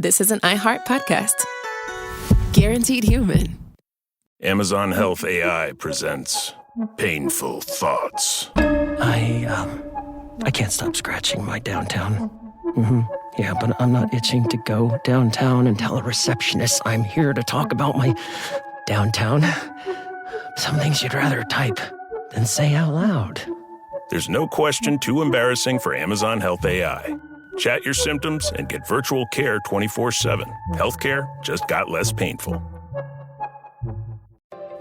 this is an iHeart podcast. Guaranteed human. Amazon Health AI presents Painful Thoughts. I can't stop scratching my downtown. Yeah, but I'm not itching to go downtown and tell a receptionist I'm here to talk about my downtown. Some things you'd rather type than say out loud. There's no question too embarrassing for Amazon Health AI. Chat your symptoms and get virtual care 24/7. Healthcare just got less painful.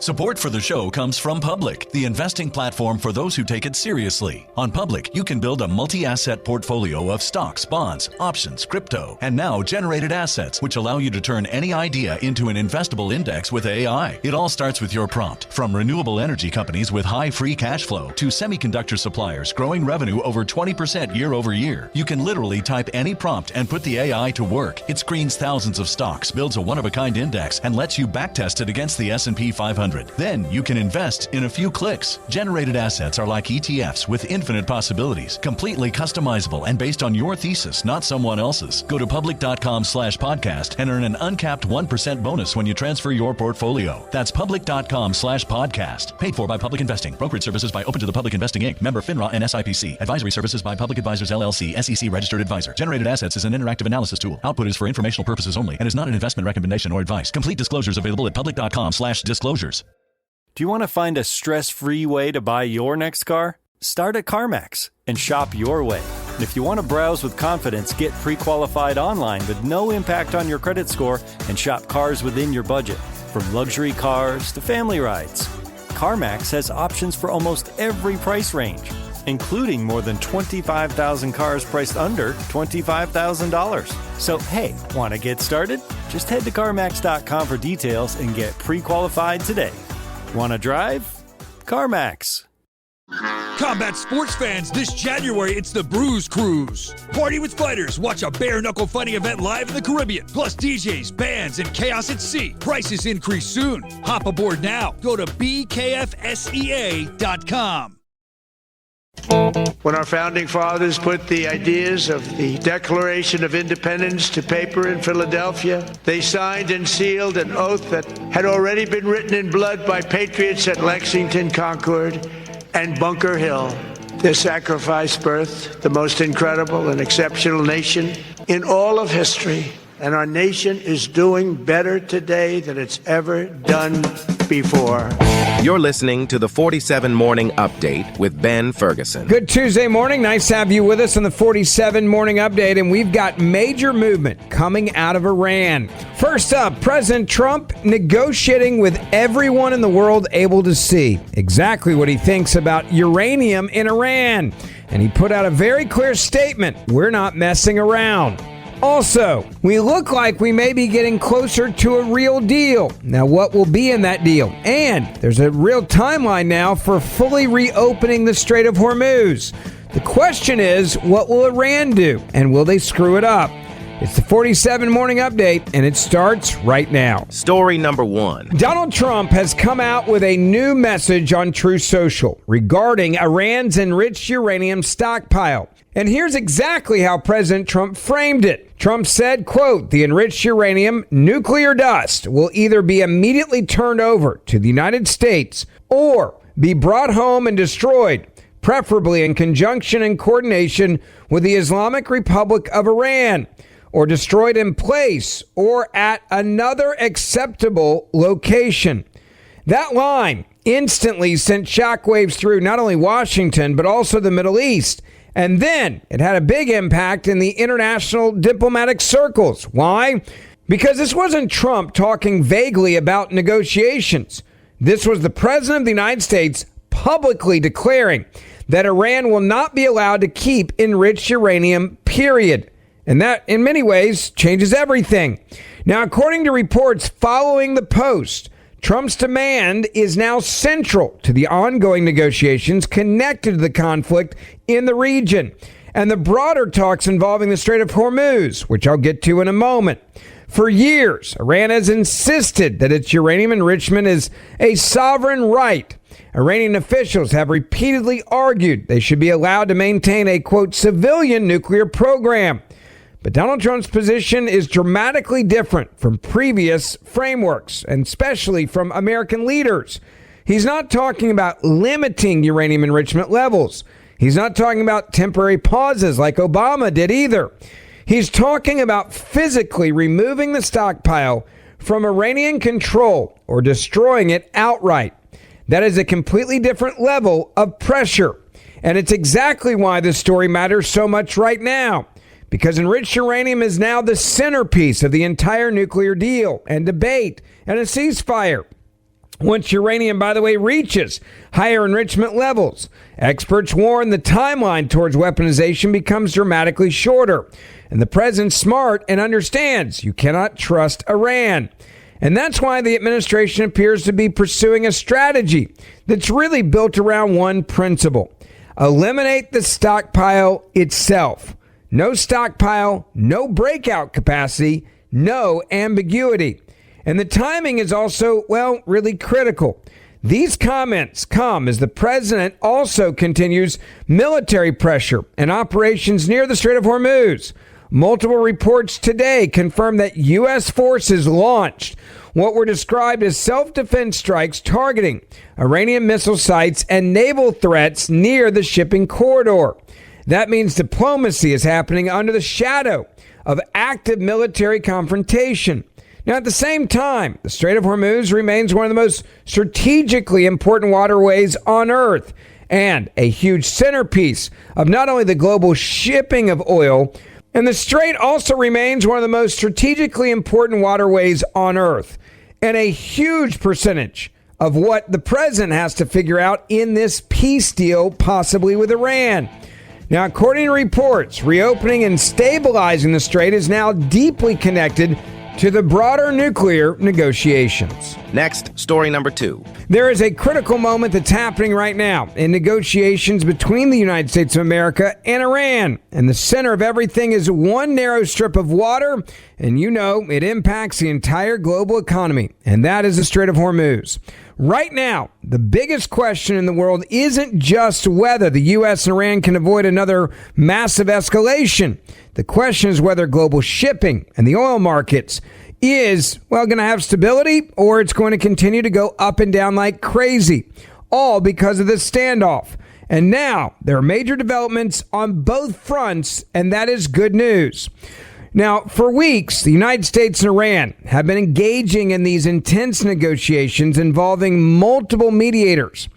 Support for the show comes from Public, the investing platform for those who take it seriously. On Public, you can build a multi-asset portfolio of stocks, bonds, options, crypto, and now generated assets, which allow you to turn any idea into an investable index with AI. It all starts with your prompt. From renewable energy companies with high free cash flow to semiconductor suppliers growing revenue over 20% year over year, you can literally type any prompt and put the AI to work. It screens thousands of stocks, builds a one-of-a-kind index, and lets you backtest it against the S&P 500. Then you can invest in a few clicks. Generated assets are like ETFs with infinite possibilities, completely customizable and based on your thesis, not someone else's. Go to public.com/podcast and earn an uncapped 1% bonus when you transfer your portfolio. That's public.com/podcast. Paid for by Public Investing. Brokerage services by Open to the Public Investing Inc. Member FINRA and SIPC. Advisory services by Public Advisors LLC, SEC registered advisor. Generated assets is an interactive analysis tool. Output is for informational purposes only and is not an investment recommendation or advice. Complete disclosures available at public.com/disclosures. Do you want to find a stress-free way to buy your next car? Start at CarMax and shop your way. And if you want to browse with confidence, get pre-qualified online with no impact on your credit score and shop cars within your budget. From luxury cars to family rides, CarMax has options for almost every price range, including more than 25,000 cars priced under $25,000. So, hey, want to get started? Just head to CarMax.com for details and get pre-qualified today. Want to drive? CarMax. Combat sports fans, this January it's the Bruise Cruise. Party with fighters, watch a bare-knuckle fighting event live in the Caribbean. Plus DJs, bands, and chaos at sea. Prices increase soon. Hop aboard now. Go to bkfsea.com. When our founding fathers put the ideas of the Declaration of Independence to paper in Philadelphia, they signed and sealed an oath that had already been written in blood by patriots at Lexington, Concord, and Bunker Hill. Their sacrifice birthed the most incredible and exceptional nation in all of history. And our nation is doing better today than it's ever done before. You're listening to the 47 Morning Update with Ben Ferguson. Good Tuesday morning. Nice to have you with us on the 47 Morning Update. And we've got major movement coming out of Iran. First up, President Trump negotiating with everyone in the world able to see exactly what he thinks about uranium in Iran. And he put out a very clear statement. We're not messing around. Also, we look like we may be getting closer to a real deal. Now, what will be in that deal? And there's a real timeline now for fully reopening the Strait of Hormuz. The question is, what will Iran do? And will they screw it up? It's the 47 Morning Update, and it starts right now. Story number one. Donald Trump has come out with a new message on Truth Social regarding Iran's enriched uranium stockpile. And here's exactly how President Trump framed it. Trump said, quote, "The enriched uranium nuclear dust will either be immediately turned over to the United States or be brought home and destroyed, preferably in conjunction and coordination with the Islamic Republic of Iran, or destroyed in place or at another acceptable location." That line instantly sent shockwaves through not only Washington, but also the Middle East. And then it had a big impact in the international diplomatic circles. Why? Because this wasn't Trump talking vaguely about negotiations. This was the President of the United States publicly declaring that Iran will not be allowed to keep enriched uranium, period. And that, in many ways, changes everything. Now, according to reports following the post, Trump's demand is now central to the ongoing negotiations connected to the conflict in the region and the broader talks involving the Strait of Hormuz, which I'll get to in a moment. For years, Iran has insisted that its uranium enrichment is a sovereign right. Iranian officials have repeatedly argued they should be allowed to maintain a, quote, civilian nuclear program. But Donald Trump's position is dramatically different from previous frameworks, and especially from American leaders. He's not talking about limiting uranium enrichment levels. He's not talking about temporary pauses like Obama did either. He's talking about physically removing the stockpile from Iranian control or destroying it outright. That is a completely different level of pressure. And it's exactly why this story matters so much right now. Because enriched uranium is now the centerpiece of the entire nuclear deal and debate and a ceasefire. Once uranium, by the way, reaches higher enrichment levels, experts warn the timeline towards weaponization becomes dramatically shorter. And the president's smart and understands you cannot trust Iran. And that's why the administration appears to be pursuing a strategy that's really built around one principle: eliminate the stockpile itself. No stockpile, no breakout capacity, no ambiguity. And the timing is also, well, really critical. These comments come as the president also continues military pressure and operations near the Strait of Hormuz. Multiple reports today confirm that U.S. forces launched what were described as self-defense strikes targeting Iranian missile sites and naval threats near the shipping corridor. That means diplomacy is happening under the shadow of active military confrontation. Now, at the same time, the Strait of Hormuz remains one of the most strategically important waterways on Earth and a huge centerpiece of not only the global shipping of oil, and the Strait also remains one of the most strategically important waterways on Earth, and a huge percentage of what the president has to figure out in this peace deal, possibly with Iran. Now, according to reports, reopening and stabilizing the Strait is now deeply connected to the broader nuclear negotiations. Next, story number 2. There is a critical moment that's happening right now in negotiations between the United States of America and Iran. And the center of everything is one narrow strip of water, and you know it impacts the entire global economy, and that is the Strait of Hormuz. Right now, the biggest question in the world isn't just whether the U.S. and Iran can avoid another massive escalation. The question is whether global shipping and the oil markets is, well, going to have stability, or it's going to continue to go up and down like crazy, all because of this standoff. And now there are major developments on both fronts, and that is good news. Now, for weeks, the United States and Iran have been engaging in these intense negotiations involving multiple mediators.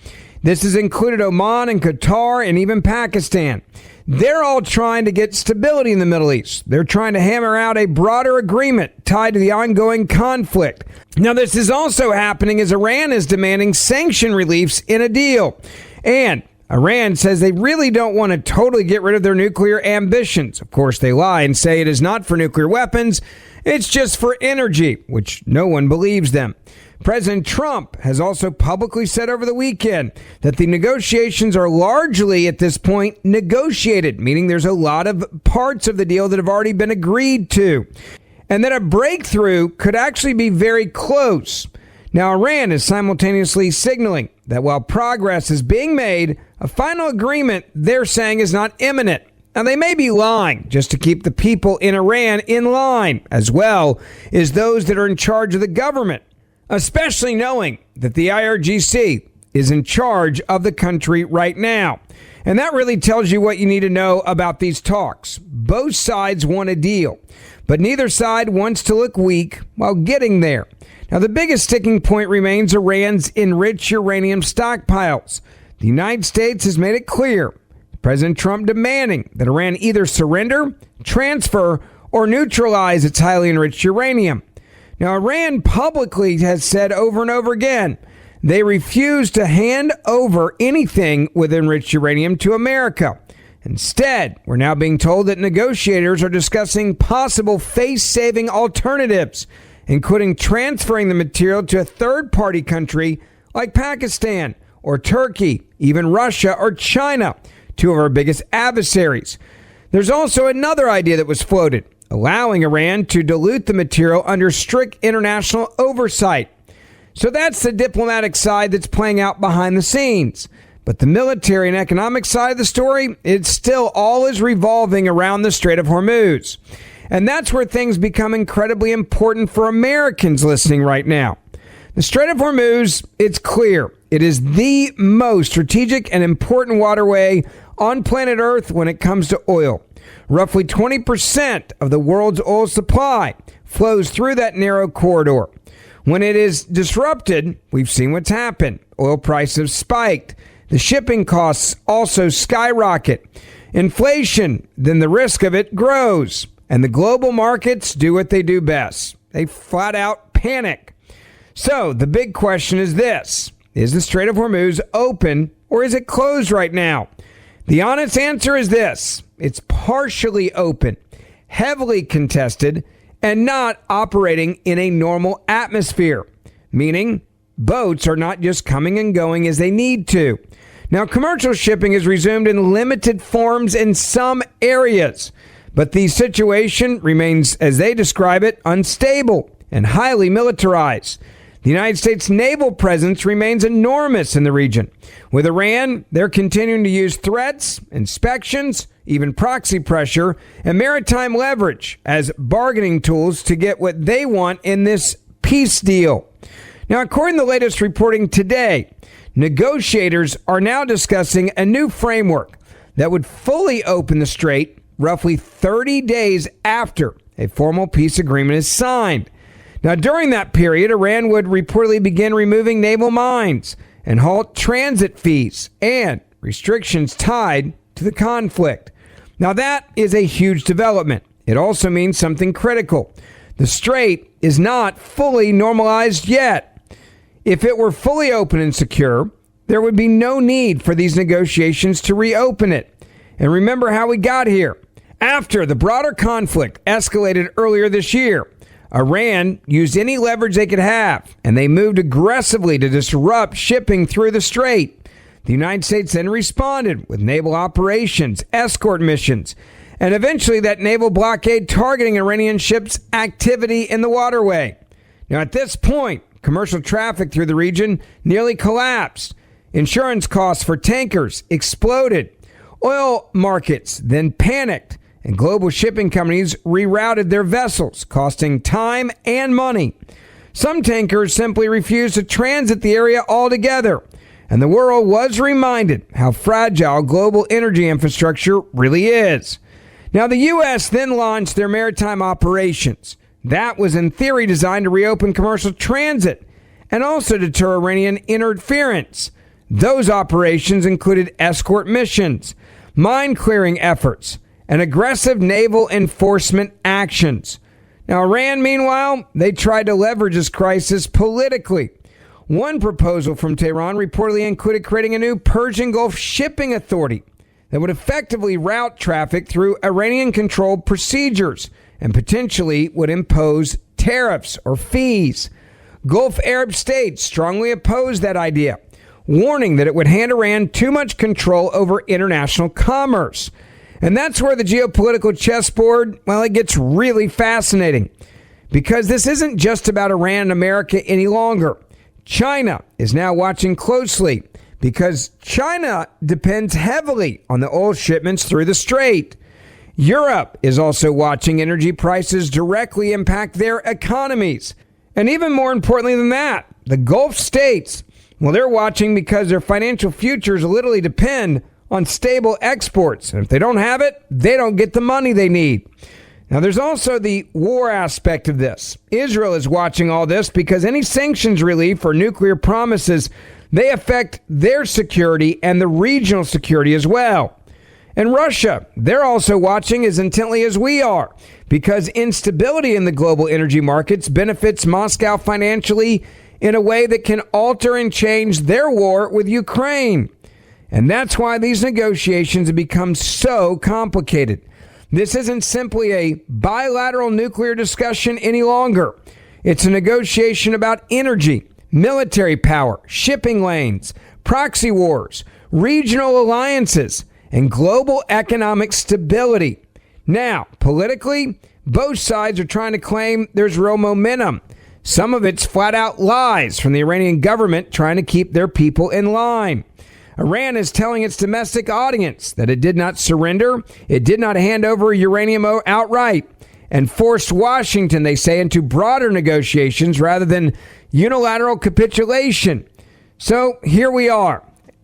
This has included Oman and Qatar and even Pakistan. They're all trying to get stability in the Middle East. They're trying to hammer out a broader agreement tied to the ongoing conflict. Now, this is also happening as Iran is demanding sanction reliefs in a deal. And Iran says they really don't want to totally get rid of their nuclear ambitions. Of course, they lie and say it is not for nuclear weapons. It's just for energy, which no one believes them. President Trump has also publicly said over the weekend that the negotiations are largely at this point negotiated, meaning there's a lot of parts of the deal that have already been agreed to, and that a breakthrough could actually be very close. Now, Iran is simultaneously signaling that while progress is being made, a final agreement, they're saying, is not imminent. Now, they may be lying just to keep the people in Iran in line, as well as those that are in charge of the government, especially knowing that the IRGC is in charge of the country right now. And that really tells you what you need to know about these talks. Both sides want a deal, but neither side wants to look weak while getting there. Now, the biggest sticking point remains Iran's enriched uranium stockpiles. The United States has made it clear, President Trump demanding that Iran either surrender, transfer, or neutralize its highly enriched uranium. Now, Iran publicly has said over and over again, they refuse to hand over anything with enriched uranium to America. Instead, we're now being told that negotiators are discussing possible face-saving alternatives, including transferring the material to a third-party country like Pakistan or Turkey, even Russia or China, two of our biggest adversaries. There's also another idea that was floated, allowing Iran to dilute the material under strict international oversight. So that's the diplomatic side that's playing out behind the scenes. But the military and economic side of the story, it still all is revolving around the Strait of Hormuz. And that's where things become incredibly important for Americans listening right now. The Strait of Hormuz, it's clear, it is the most strategic and important waterway on planet Earth when it comes to oil. Roughly 20% of the world's oil supply flows through that narrow corridor. When it is disrupted, we've seen what's happened. Oil prices have spiked. The shipping costs also skyrocket. Inflation, then the risk of it grows. And the global markets do what they do best. They flat out panic. So the big question is this: is the Strait of Hormuz open or is it closed right now? The honest answer is this: it's partially open, heavily contested, and not operating in a normal atmosphere, meaning boats are not just coming and going as they need to. Now, commercial shipping is resumed in limited forms in some areas, but the situation remains, as they describe it, unstable and highly militarized. The United States naval presence remains enormous in the region. With Iran, they're continuing to use threats, inspections, even proxy pressure, and maritime leverage as bargaining tools to get what they want in this peace deal. Now, according to the latest reporting today, negotiators are now discussing a new framework that would fully open the strait roughly 30 days after a formal peace agreement is signed. Now, during that period, Iran would reportedly begin removing naval mines and halt transit fees and restrictions tied to the conflict. Now, that is a huge development. It also means something critical. The strait is not fully normalized yet. If it were fully open and secure, there would be no need for these negotiations to reopen it. And remember how we got here. After the broader conflict escalated earlier this year, Iran used any leverage they could have, and they moved aggressively to disrupt shipping through the strait. The United States then responded with naval operations, escort missions, and eventually that naval blockade targeting Iranian ships' activity in the waterway. Now, at this point, commercial traffic through the region nearly collapsed. Insurance costs for tankers exploded. Oil markets then panicked, and global shipping companies rerouted their vessels, costing time and money. Some tankers simply refused to transit the area altogether, and the world was reminded how fragile global energy infrastructure really is. Now, the U.S. then launched their maritime operations. That was in theory designed to reopen commercial transit and also deter Iranian interference. Those operations included escort missions, mine clearing efforts, and aggressive naval enforcement actions. Now, Iran, meanwhile, they tried to leverage this crisis politically. One proposal from Tehran reportedly included creating a new Persian Gulf shipping authority that would effectively route traffic through Iranian-controlled procedures and potentially would impose tariffs or fees. Gulf Arab states strongly opposed that idea, warning that it would hand Iran too much control over international commerce. And that's where the geopolitical chessboard, well, it gets really fascinating. Because this isn't just about Iran and America any longer. China is now watching closely because China depends heavily on the oil shipments through the strait. Europe is also watching energy prices directly impact their economies. And even more importantly than that, the Gulf states, well, they're watching because their financial futures literally depend on stable exports. And if they don't have it, they don't get the money they need. Now, there's also the war aspect of this. Israel is watching all this because any sanctions relief or nuclear promises, they affect their security and the regional security as well. And Russia, they're also watching as intently as we are because instability in the global energy markets benefits Moscow financially in a way that can alter and change their war with Ukraine. And that's why these negotiations have become so complicated. This isn't simply a bilateral nuclear discussion any longer. It's a negotiation about energy, military power, shipping lanes, proxy wars, regional alliances, and global economic stability. Now, politically, both sides are trying to claim there's real momentum. Some of it's flat out lies from the Iranian government trying to keep their people in line. Iran is telling its domestic audience that it did not surrender, it did not hand over uranium outright, and forced Washington, they say, into broader negotiations rather than unilateral capitulation. So here we are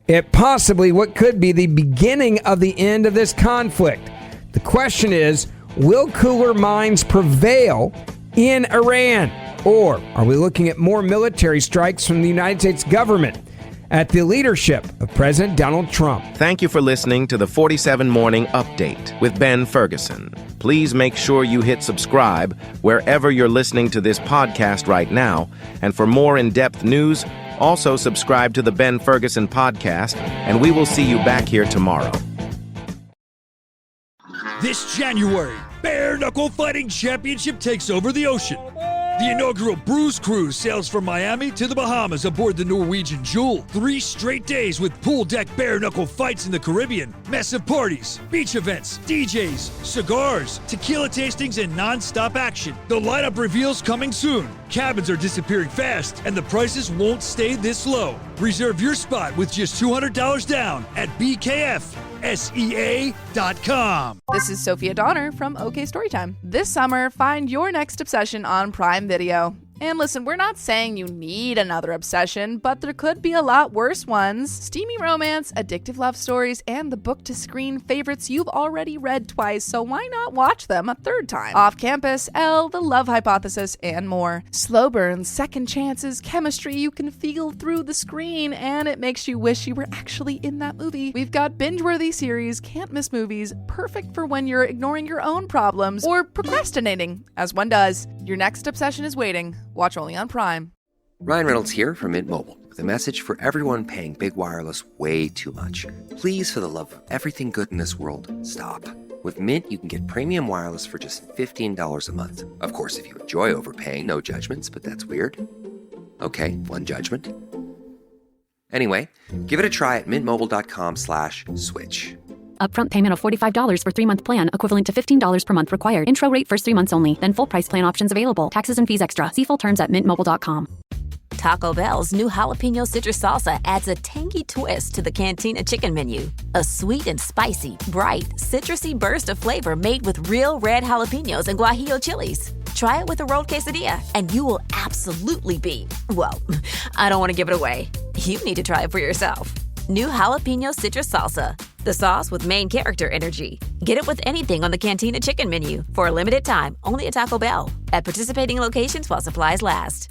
at possibly what could be the beginning of the end of this conflict. The question is, will cooler minds prevail in Iran? Or are we looking at more military strikes from the United States government at the leadership of President Donald Trump? Thank you for listening to the 47 Morning Update with Ben Ferguson. Please make sure you hit subscribe wherever you're listening to this podcast right now. And for more in-depth news, also subscribe to the Ben Ferguson podcast, and we will see you back here tomorrow. This January, Bare Knuckle Fighting Championship takes over the ocean. The inaugural Cruise sails from Miami to the Bahamas aboard the Norwegian Jewel. 3 straight days with pool deck bare knuckle fights in the Caribbean, massive parties, beach events, DJs, cigars, tequila tastings, and non-stop action. The lineup reveals coming soon. Cabins are disappearing fast, and the prices won't stay this low. Reserve your spot with just $200 down at BKFSEA.com. This is Sophia Donner from OK Storytime. This summer, find your next obsession on Prime Video. And listen, we're not saying you need another obsession, but there could be a lot worse ones. Steamy romance, addictive love stories, and the book-to-screen favorites you've already read twice, so why not watch them a third time? Off Campus, Elle, The Love Hypothesis, and more. Slow burns, second chances, chemistry you can feel through the screen, and it makes you wish you were actually in that movie. We've got binge-worthy series, can't miss movies, perfect for when you're ignoring your own problems or procrastinating, as one does. Your next obsession is waiting. Watch only on Prime. Ryan Reynolds here from Mint Mobile with a message for everyone paying big wireless way too much. Please, for the love of everything good in this world, stop. With Mint, you can get premium wireless for just $15 a month. Of course, if you enjoy overpaying, no judgments, but that's weird. Okay, one judgment. Anyway, give it a try at mintmobile.com/switch. Upfront payment of $45 for 3-month plan, equivalent to $15 per month required. Intro rate first 3 months only, then full price plan options available. Taxes and fees extra. See full terms at mintmobile.com. Taco Bell's new jalapeno citrus salsa adds a tangy twist to the Cantina chicken menu. A sweet and spicy, bright, citrusy burst of flavor made with real red jalapenos and guajillo chilies. Try it with a rolled quesadilla, and you will absolutely be, well, I don't want to give it away. You need to try it for yourself. New jalapeno citrus salsa. The sauce with main character energy. Get it with anything on the Cantina chicken menu for a limited time, only at Taco Bell. At participating locations while supplies last.